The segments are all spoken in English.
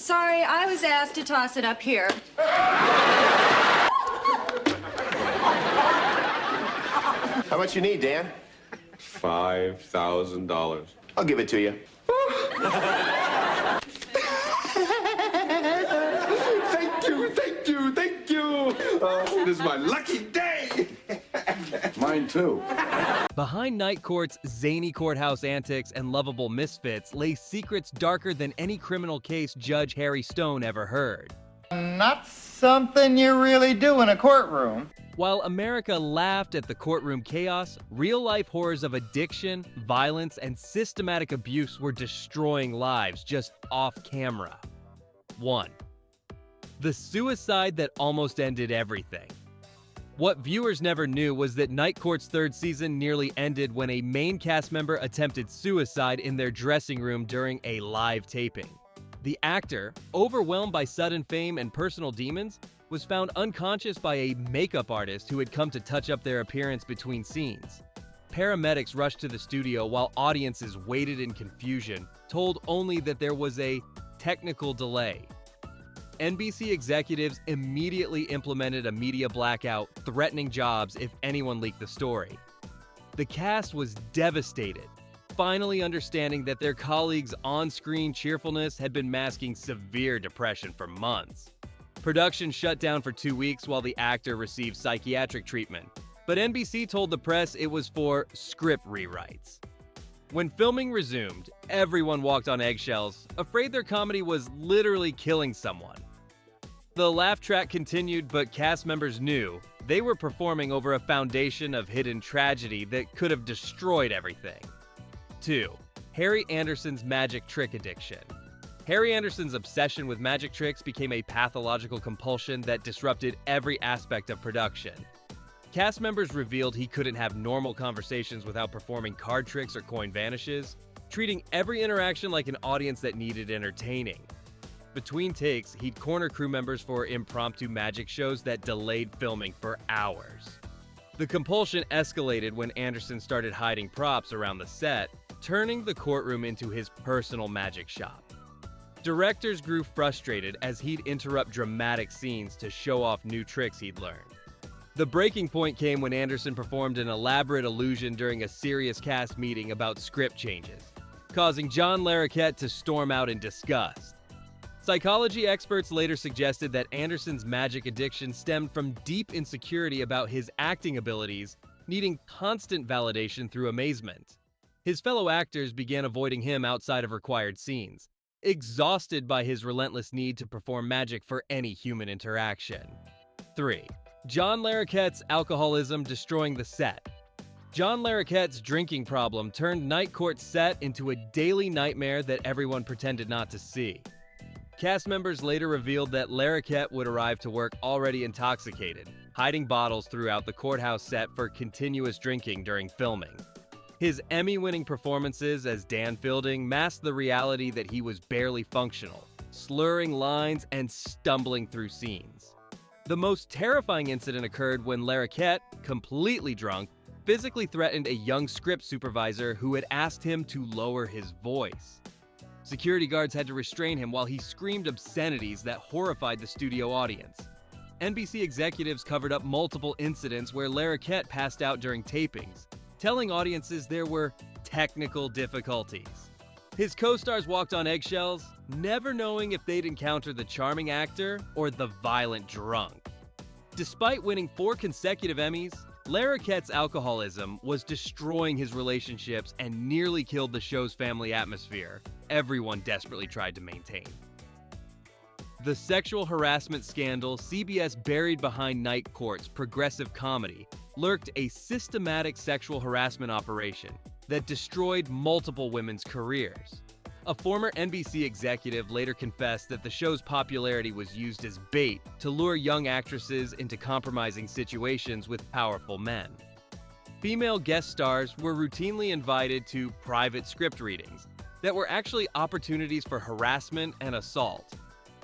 Sorry, I was asked to toss it up here. How much you need, Dan? $5,000. I'll give it to you. Thank you. Oh, this is my lucky day. Mine too. Behind Night Court's zany courthouse antics and lovable misfits lay secrets darker than any criminal case Judge Harry Stone ever heard. Not something you really do in a courtroom. While America laughed at the courtroom chaos, real-life horrors of addiction, violence, and systematic abuse were destroying lives just off camera. 1. The suicide that almost ended everything. What viewers never knew was that Night Court's third season nearly ended when a main cast member attempted suicide in their dressing room during a live taping. The actor, overwhelmed by sudden fame and personal demons, was found unconscious by a makeup artist who had come to touch up their appearance between scenes. Paramedics rushed to the studio while audiences waited in confusion, told only that there was a technical delay. NBC executives immediately implemented a media blackout, threatening jobs if anyone leaked the story. The cast was devastated, finally understanding that their colleagues' on-screen cheerfulness had been masking severe depression for months. Production shut down for 2 weeks while the actor received psychiatric treatment, but NBC told the press it was for script rewrites. When filming resumed, everyone walked on eggshells, afraid their comedy was literally killing someone. The laugh track continued, but cast members knew they were performing over a foundation of hidden tragedy that could have destroyed everything. 2. Harry Anderson's magic trick addiction. Harry Anderson's obsession with magic tricks became a pathological compulsion that disrupted every aspect of production. Cast members revealed he couldn't have normal conversations without performing card tricks or coin vanishes, treating every interaction like an audience that needed entertaining. Between takes, he'd corner crew members for impromptu magic shows that delayed filming for hours. The compulsion escalated when Anderson started hiding props around the set, turning the courtroom into his personal magic shop. Directors grew frustrated as he'd interrupt dramatic scenes to show off new tricks he'd learned. The breaking point came when Anderson performed an elaborate illusion during a serious cast meeting about script changes, causing John Larroquette to storm out in disgust. Psychology experts later suggested that Anderson's magic addiction stemmed from deep insecurity about his acting abilities, needing constant validation through amazement. His fellow actors began avoiding him outside of required scenes, exhausted by his relentless need to perform magic for any human interaction. 3. John Larroquette's alcoholism destroying the set. John Larroquette's drinking problem turned Night Court's set into a daily nightmare that everyone pretended not to see. Cast members later revealed that Larroquette would arrive to work already intoxicated, hiding bottles throughout the courthouse set for continuous drinking during filming. His Emmy-winning performances as Dan Fielding masked the reality that he was barely functional, slurring lines and stumbling through scenes. The most terrifying incident occurred when Larroquette, completely drunk, physically threatened a young script supervisor who had asked him to lower his voice. Security guards had to restrain him while he screamed obscenities that horrified the studio audience. NBC executives covered up multiple incidents where Larroquette passed out during tapings, telling audiences there were technical difficulties. His co-stars walked on eggshells, never knowing if they'd encounter the charming actor or the violent drunk. Despite winning 4 consecutive Emmys, Larroquette's alcoholism was destroying his relationships and nearly killed the show's family atmosphere everyone desperately tried to maintain. The sexual harassment scandal CBS buried behind Night Court's progressive comedy lurked a systematic sexual harassment operation that destroyed multiple women's careers. A former NBC executive later confessed that the show's popularity was used as bait to lure young actresses into compromising situations with powerful men. Female guest stars were routinely invited to private script readings that were actually opportunities for harassment and assault.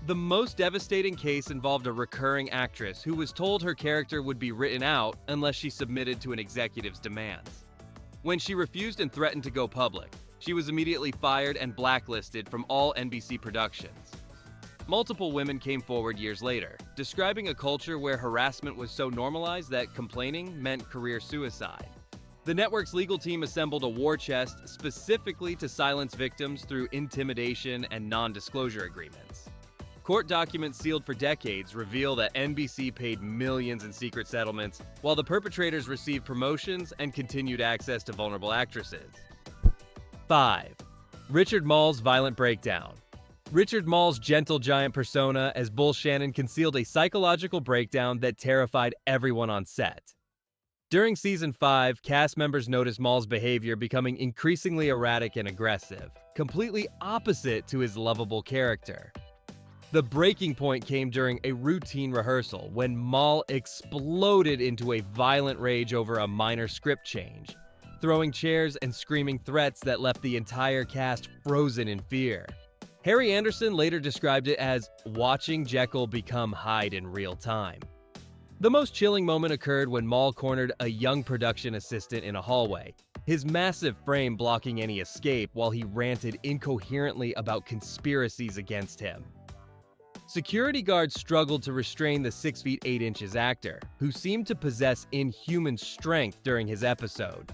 The most devastating case involved a recurring actress who was told her character would be written out unless she submitted to an executive's demands. When she refused and threatened to go public, she was immediately fired and blacklisted from all NBC productions. Multiple women came forward years later, describing a culture where harassment was so normalized that complaining meant career suicide. The network's legal team assembled a war chest specifically to silence victims through intimidation and non-disclosure agreements. Court documents sealed for decades reveal that NBC paid millions in secret settlements, while the perpetrators received promotions and continued access to vulnerable actresses. 5. Richard Mauls' violent breakdown. Richard Mauls' gentle giant persona as Bull Shannon concealed a psychological breakdown that terrified everyone on set. During season 5, cast members noticed Mauls' behavior becoming increasingly erratic and aggressive, completely opposite to his lovable character. The breaking point came during a routine rehearsal when Maul exploded into a violent rage over a minor script change, throwing chairs and screaming threats that left the entire cast frozen in fear. Harry Anderson later described it as watching Jekyll become Hyde in real time. The most chilling moment occurred when Maul cornered a young production assistant in a hallway, his massive frame blocking any escape while he ranted incoherently about conspiracies against him. Security guards struggled to restrain the 6 feet 8 inches actor, who seemed to possess inhuman strength during his episode.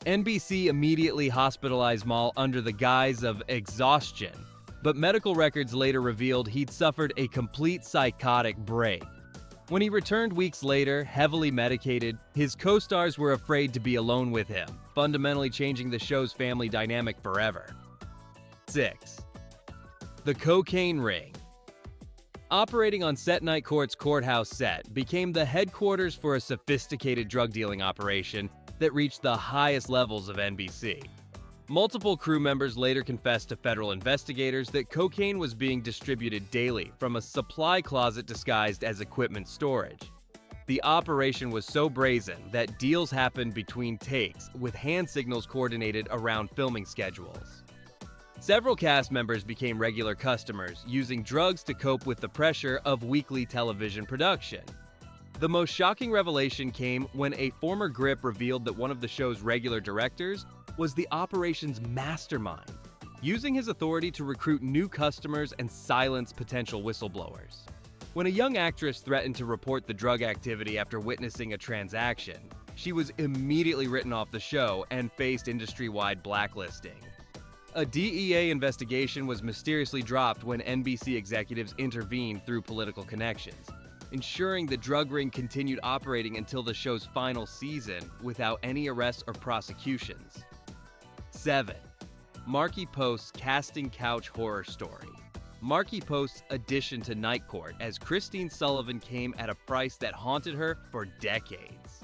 NBC immediately hospitalized Maul under the guise of exhaustion, but medical records later revealed he'd suffered a complete psychotic break. When he returned weeks later, heavily medicated, his co-stars were afraid to be alone with him, fundamentally changing the show's family dynamic forever. 6. The Cocaine Ring. Operating on Set Night Court's courthouse set became the headquarters for a sophisticated drug-dealing operation that reached the highest levels of NBC. Multiple crew members later confessed to federal investigators that cocaine was being distributed daily from a supply closet disguised as equipment storage. The operation was so brazen that deals happened between takes, with hand signals coordinated around filming schedules. Several cast members became regular customers, using drugs to cope with the pressure of weekly television production. The most shocking revelation came when a former grip revealed that one of the show's regular directors was the operation's mastermind, using his authority to recruit new customers and silence potential whistleblowers. When a young actress threatened to report the drug activity after witnessing a transaction, she was immediately written off the show and faced industry-wide blacklisting. A DEA investigation was mysteriously dropped when NBC executives intervened through political connections, ensuring the drug ring continued operating until the show's final season without any arrests or prosecutions. 7. Markie Post's casting couch horror story. Markie Post's addition to Night Court as Christine Sullivan came at a price that haunted her for decades.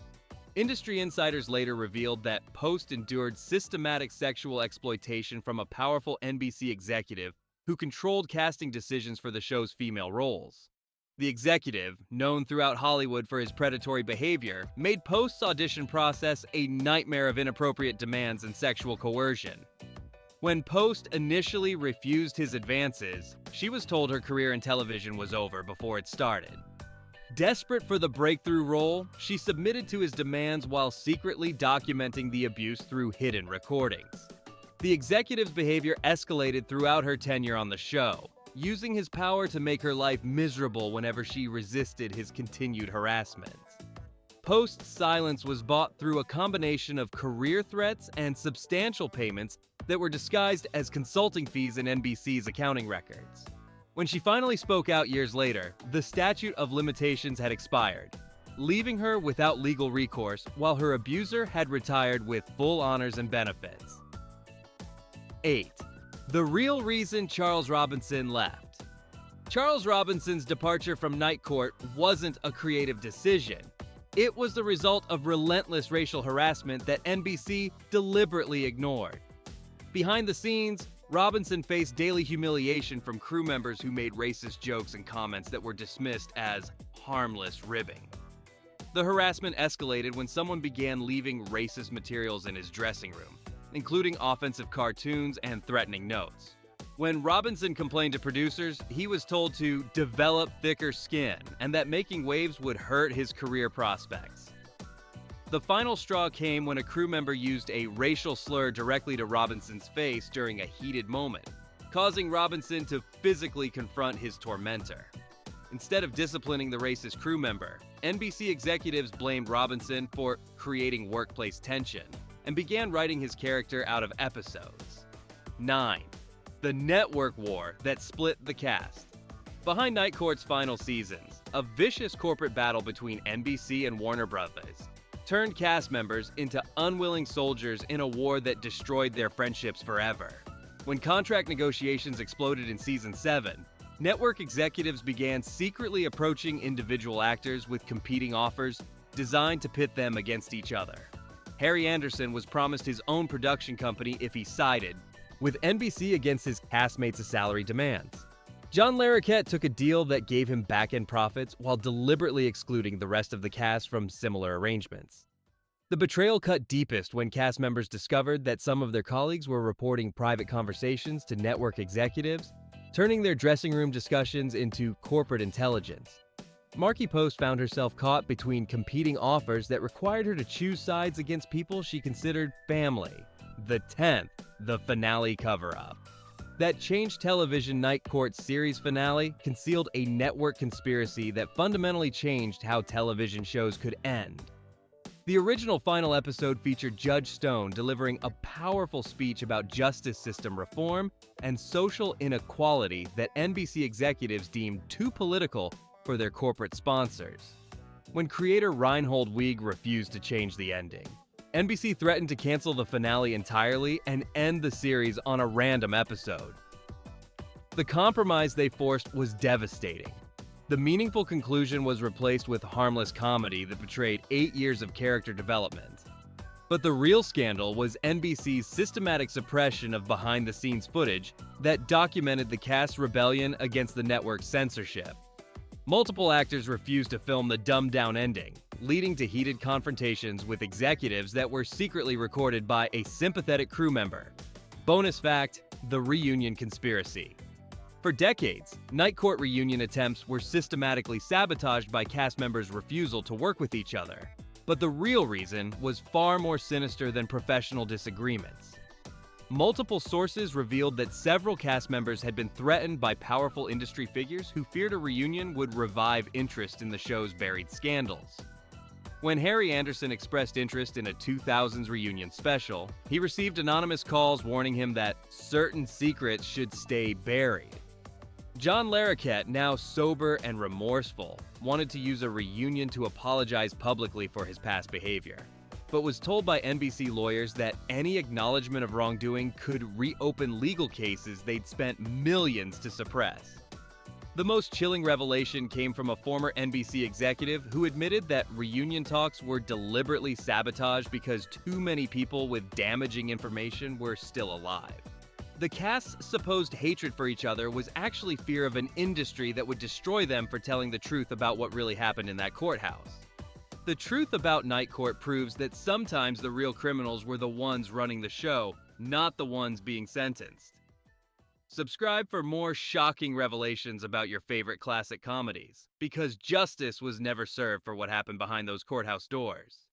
Industry insiders later revealed that Post endured systematic sexual exploitation from a powerful NBC executive who controlled casting decisions for the show's female roles. The executive, known throughout Hollywood for his predatory behavior, made Post's audition process a nightmare of inappropriate demands and sexual coercion. When Post initially refused his advances, she was told her career in television was over before it started. Desperate for the breakthrough role, she submitted to his demands while secretly documenting the abuse through hidden recordings. The executive's behavior escalated throughout her tenure on the show, using his power to make her life miserable whenever she resisted his continued harassment. Post's silence was bought through a combination of career threats and substantial payments that were disguised as consulting fees in NBC's accounting records. When she finally spoke out years later, the statute of limitations had expired, leaving her without legal recourse while her abuser had retired with full honors and benefits. 8. The real reason Charles Robinson left. Charles Robinson's departure from Night Court wasn't a creative decision. It was the result of relentless racial harassment that NBC deliberately ignored. Behind the scenes, Robinson faced daily humiliation from crew members who made racist jokes and comments that were dismissed as harmless ribbing. The harassment escalated when someone began leaving racist materials in his dressing room, including offensive cartoons and threatening notes. When Robinson complained to producers, he was told to develop thicker skin and that making waves would hurt his career prospects. The final straw came when a crew member used a racial slur directly to Robinson's face during a heated moment, causing Robinson to physically confront his tormentor. Instead of disciplining the racist crew member, NBC executives blamed Robinson for creating workplace tension and began writing his character out of episodes. 9. The network war that split the cast. Behind Night Court's final seasons, a vicious corporate battle between NBC and Warner Brothers turned cast members into unwilling soldiers in a war that destroyed their friendships forever. When contract negotiations exploded in Season 7, network executives began secretly approaching individual actors with competing offers designed to pit them against each other. Harry Anderson was promised his own production company if he sided with NBC against his castmates' salary demands. John Larroquette took a deal that gave him back-end profits while deliberately excluding the rest of the cast from similar arrangements. The betrayal cut deepest when cast members discovered that some of their colleagues were reporting private conversations to network executives, turning their dressing room discussions into corporate intelligence. Markie Post found herself caught between competing offers that required her to choose sides against people she considered family. The 10th, the Finale Coverup. That changed television Night Court series finale concealed a network conspiracy that fundamentally changed how television shows could end. The original final episode featured Judge Stone delivering a powerful speech about justice system reform and social inequality that NBC executives deemed too political for their corporate sponsors. When creator Reinhold Weeg refused to change the ending, NBC threatened to cancel the finale entirely and end the series on a random episode. The compromise they forced was devastating. The meaningful conclusion was replaced with harmless comedy that betrayed 8 years of character development. But the real scandal was NBC's systematic suppression of behind-the-scenes footage that documented the cast's rebellion against the network's censorship. Multiple actors refused to film the dumbed-down ending, leading to heated confrontations with executives that were secretly recorded by a sympathetic crew member. Bonus fact, the reunion conspiracy. For decades, Night Court reunion attempts were systematically sabotaged by cast members' refusal to work with each other. But the real reason was far more sinister than professional disagreements. Multiple sources revealed that several cast members had been threatened by powerful industry figures who feared a reunion would revive interest in the show's buried scandals. When Harry Anderson expressed interest in a 2000s reunion special, he received anonymous calls warning him that certain secrets should stay buried. John Larroquette, now sober and remorseful, wanted to use a reunion to apologize publicly for his past behavior, but was told by NBC lawyers that any acknowledgement of wrongdoing could reopen legal cases they'd spent millions to suppress. The most chilling revelation came from a former NBC executive who admitted that reunion talks were deliberately sabotaged because too many people with damaging information were still alive. The cast's supposed hatred for each other was actually fear of an industry that would destroy them for telling the truth about what really happened in that courthouse. The truth about Night Court proves that sometimes the real criminals were the ones running the show, not the ones being sentenced. Subscribe for more shocking revelations about your favorite classic comedies, because justice was never served for what happened behind those courthouse doors.